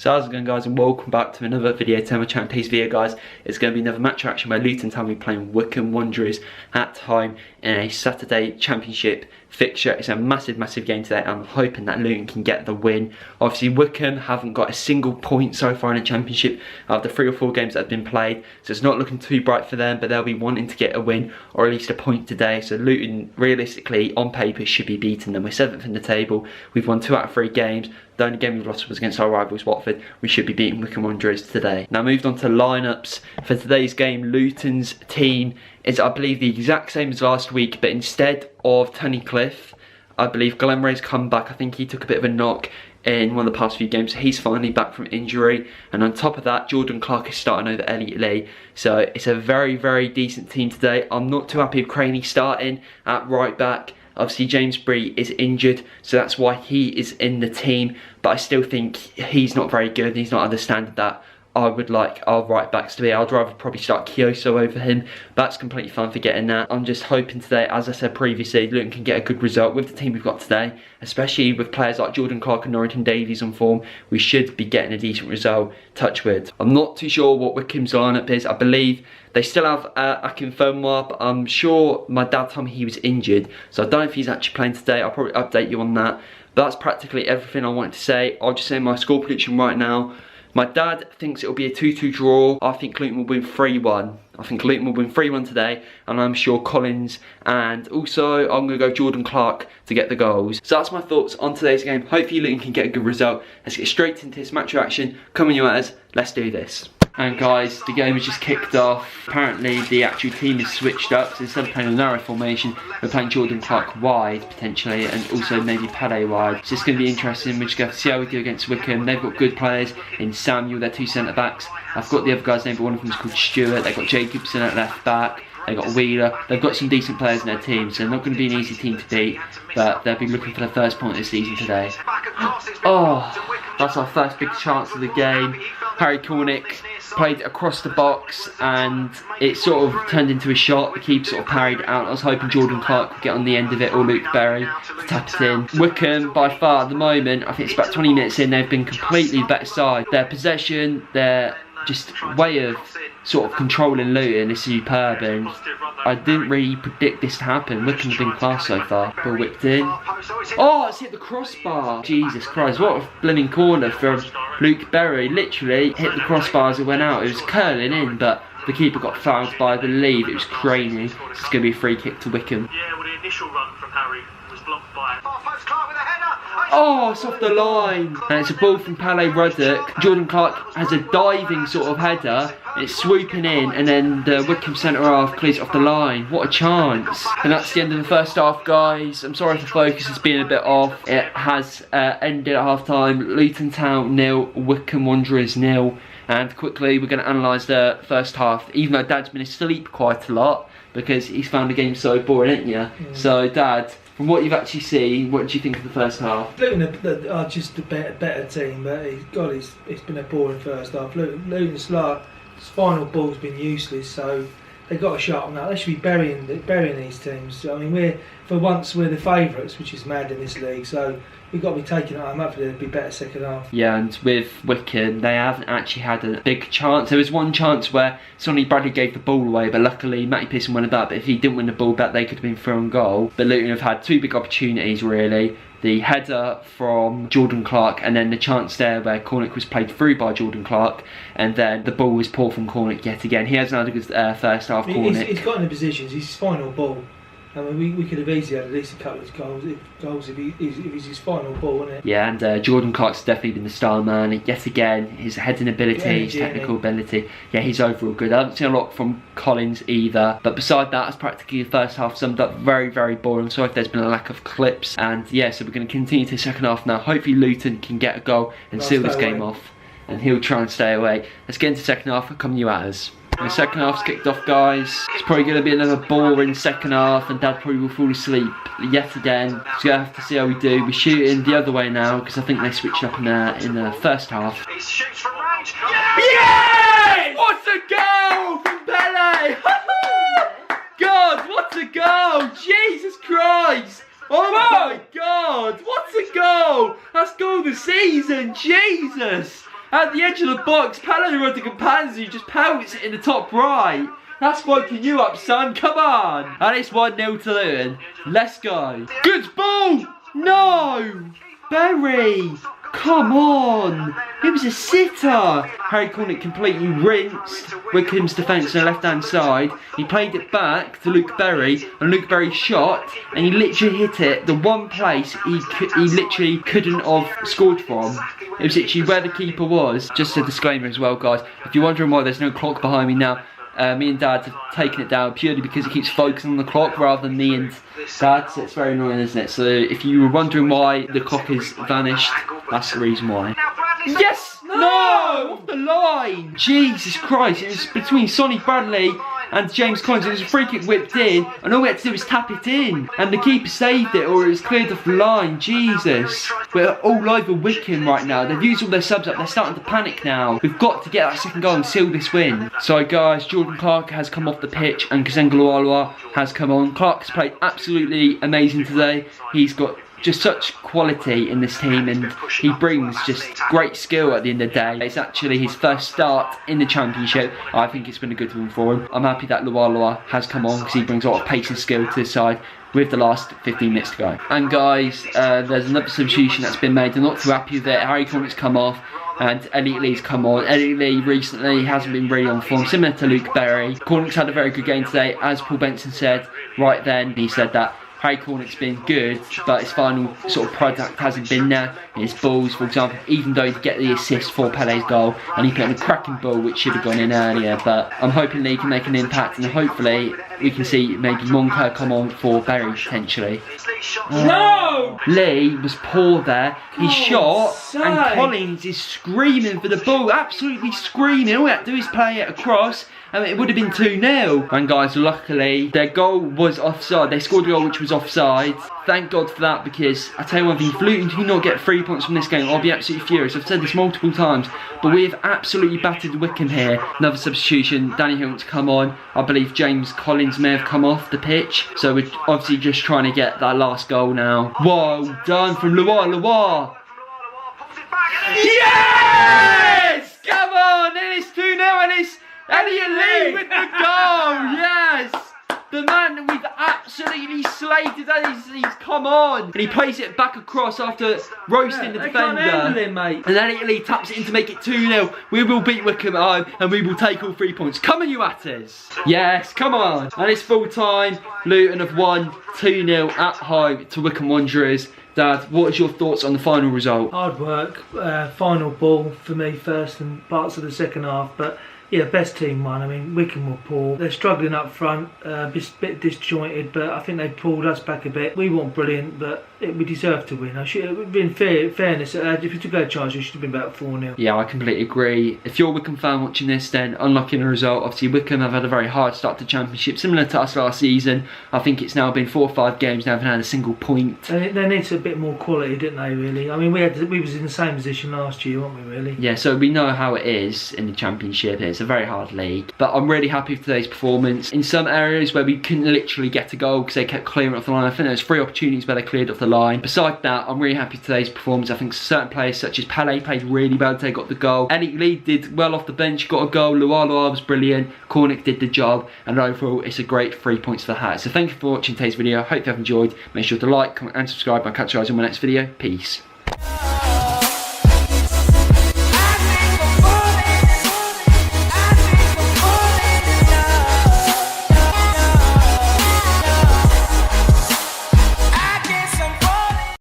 So how's it going, guys, and welcome back to another video to my channel. Today's video, guys, is going to be another match action where Luton Town will be playing Wycombe Wanderers at home in a Saturday Championship fixture. It's a massive game today. I'm hoping that Luton can get the win. Obviously Wycombe haven't got a single point so far in the Championship out of the 3 or 4 games that have been played, so it's not looking too bright for them, but they'll be wanting to get a win or at least a point today. So Luton, realistically, on paper, should be beating them. We're 7th in the table. We've won 2 out of 3 games. The only game we've lost was against our rivals Watford. We should be beating Wycombe Wanderers today. Now, moved on to lineups for today's game. Luton's team is, I believe, the exact same as last week, but instead of Tony Cliff, I believe Glenn Ray's come back. I think he took a bit of a knock in one of the past few games. He's finally back from injury, and on top of that, Jordan Clark is starting over Elliot Lee. So it's a very decent team today. I'm not too happy with Craney starting at right back. Obviously James Bree is injured, so that's why he is in the team, but I still think he's not very good. He's not at the standard that I would like our right backs to be. I'd rather probably start Kyoso over him. That's completely fine for getting that. I'm just hoping today, as I said previously, Luton can get a good result with the team we've got today, especially with players like Jordan Clark and Norrington Davies on form. We should be getting a decent result, touch wood. I'm not too sure what Wycombe's lineup is. I believe they still have Akinfenwa, but I'm sure my dad told me he was injured, so I don't know if he's actually playing today. I'll probably update you on that. But that's practically everything I wanted to say. I'll just say my score prediction right now. My dad thinks it'll be a 2-2 draw. I think Luton will win 3-1. I think Luton will win 3-1 today, and I'm sure Collins, and also I'm going to go Jordan Clark to get the goals. So that's my thoughts on today's game. Hopefully Luton can get a good result. Let's get straight into this match reaction. Coming you at us, let's do this. And guys, the game has just kicked off. Apparently the actual team is switched up, so instead of playing a narrow formation, we're playing Jordan Clark wide potentially, and also maybe Pele wide. So it's going to be interesting. We're just going to see how we do against Wycombe. They've got good players in Samuel, their 2 centre backs. I've got the other guy's name, but one of them is called Stewart. They've got Jacobson at left back. They've got Wheeler. They've got some decent players in their team, so they're not going to be an easy team to beat, but they'll be looking for their first point this season today. Oh, that's our first big chance of the game. Harry Cornick played across the box and it sort of turned into a shot. The keeper sort of parried out. I was hoping Jordan Clark would get on the end of it, or Luke Berry to tap it in. Wycombe, by far at the moment, I think it's about 20 minutes in, they've been completely better side. Their possession, their just way of sort of controlling Luton is superb, and I didn't really predict this to happen. Wycombe's been class so far. Ball whipped in. Oh, it's hit the crossbar. Jesus Christ, what a blimmin' corner from Luke Berry. Literally hit the crossbar as it went out. It was curling in, but the keeper got fouled by, I believe it was Craney. So it's going to be a free kick to Wycombe. Yeah, well, the initial run from Harry was blocked by... Oh, it's off the line. And it's a ball from Pele Ruddock. Jordan Clark has a diving sort of header. It's swooping in, and then the Wycombe centre half clears it off the line. What a chance. And that's the end of the first half, guys. I'm sorry if the focus has been a bit off. It has ended at half time. Luton Town 0, Wycombe Wanderers 0. And quickly, we're going to analyse the first half. Even though Dad's been asleep quite a lot, because he's found the game so boring, ain't you? So, Dad, from what you've actually seen, what do you think of the first half? Luton are just a better team, but it's been a boring first half. Luton's final ball's been useless, so they got a shot on that. They should be burying these teams. I mean, for once we're the favourites, which is mad in this league. So we've got to be taking it home. Hopefully it'll be better second half. Yeah, and with Wycombe, they haven't actually had a big chance. There was one chance where Sonny Bradley gave the ball away, but luckily Matty Pearson won about. But if he didn't win the ball back, they could have been through on goal. But Luton have had 2 big opportunities, really. The header from Jordan Clark, and then the chance there where Cornick was played through by Jordan Clark, and then the ball was poor from Cornick yet again. He hasn't had a good first half, Cornick. He's got in the positions. He's his final ball. I mean, we could have easily had at least a couple of goals if it's his final ball, wasn't it? Yeah, and Jordan Clark's definitely been the star man. Yet again, his heading ability, his technical ability. Yeah, he's overall good. I haven't seen a lot from Collins either. But beside that, it's practically the first half summed up. Very boring. Sorry if there's been a lack of clips. And yeah, so we're going to continue to the second half now. Hopefully Luton can get a goal and seal this game off. And he'll try and stay away. Let's get into the second half. Come you at us. The second half's kicked off, guys. It's probably going to be another boring second half, and Dad probably will fall asleep yet again. So we're going to have to see how we do. We're shooting the other way now, because I think they switched up in the first half. He shoots from range. Yes! What a goal from Pele! God, what a goal! Jesus Christ! Oh my God, what a goal! That's goal of the season, Jesus! at the edge of the box. Paolo Rodriguez just pouts it in the top right. That's woken you up, son. Come on. And it's 1-0 to Luton. Let's go. Good ball. No. Berry. Come on. It was a sitter. Harry Cornick completely rinsed Wycombe's defence on the left-hand side. He played it back to Luke Berry, and Luke Berry shot, and he literally hit it the one place he literally couldn't have scored from. It was literally where the keeper was. Just a disclaimer as well, guys. If you're wondering why there's no clock behind me now, me and Dad have taken it down purely because it keeps focusing on the clock rather than me and Dad, so it's very annoying, isn't it? So if you were wondering why the clock has vanished, that's the reason why. Yes! No! Off the line! Jesus Christ, it was between Sonny Bradley and James Collins. It was a free kick whipped in, and all we had to do was tap it in, and the keeper saved it, or it was cleared off the line. Jesus. We're all over Wycombe right now. They've used all their subs up. They're starting to panic now. We've got to get that second goal and seal this win. So guys, Jordan Clark has come off the pitch and Kazenga Lualua has come on. Clark's played absolutely amazing today. He's got just such quality in this team, and he brings just great skill at the end of the day. It's actually his first start in the Championship. I think it's been a good one for him. I'm happy that Lualua has come on because he brings a lot of pace and skill to the side with the last 15 minutes to go. And guys, there's another substitution that's been made. I'm not too happy with it. Harry Cornick's come off and Elliot Lee's come on. Elliot Lee recently hasn't been really on form, similar to Luke Berry. Cornick's had a very good game today, as Paul Benson said right then. He said that Harry Cornick's been good, but his final sort of product hasn't been there. His balls, for example, even though he get the assist for Pele's goal, and he put in a cracking ball which should have gone in earlier. But I'm hoping Lee can make an impact, and hopefully we can see maybe Monker come on for Berry potentially. No! Lee was poor there. He shot, sake. and Collins is screaming for the ball, absolutely screaming. All we had to do is play it across, and it would have been 2-0. And guys, luckily, their goal was offside. They scored a goal which was offside. Thank God for that, because I tell you one thing, if Luton do not get 3 points from this game, I'll be absolutely furious. I've said this multiple times, but we have absolutely battered Wycombe here. Another substitution, Danny Hilton's come on. I believe James Collins may have come off the pitch. So we're obviously just trying to get that last goal now. Well done from Lualua. Yes! Come on! And it's 2-0, and it's Elliot Lee with the goal! Yes! The man that we've absolutely slated, he's come on! And he plays it back across after roasting the defender. Can't handle him, mate. And Elliot Lee taps it in to make it 2-0. We will beat Wycombe at home, and we will take all 3 points. Come on, you Atters! Yes, come on! And it's full time. Luton have won 2-0 at home to Wycombe Wanderers. Dad, what is your thoughts on the final result? Hard work, final ball for me first and parts of the second half, but yeah, best team won. I mean, Wycombe were poor. They're struggling up front, a bit disjointed, but I think they pulled us back a bit. We weren't brilliant, but we deserved to win. I should have been fairness. If you took a charge, it should have been about 4-0. Yeah, I completely agree. If you're a Wycombe fan watching this, then unlucky in the result. Obviously, Wycombe have had a very hard start to the Championship, similar to us last season. I think it's now been 4 or 5 games, they haven't had a single point. They need a bit more quality, didn't they, really? I mean, we was in the same position last year, weren't we, really? Yeah, so we know how it is in the Championship. It's a very hard league. But I'm really happy with today's performance. In some areas where we couldn't literally get a goal because they kept clearing off the line, I think there was 3 opportunities where they cleared off the line. Besides that, I'm really happy with today's performance. I think certain players such as Pele played really well today, got the goal. Elliot Lee did well off the bench, got a goal. Lualua was brilliant. Cornick did the job. And overall, it's a great 3 points for the hat. So thank you for watching today's video. I hope you have enjoyed. Make sure to like, comment and subscribe. I'll catch you guys in my next video. Peace.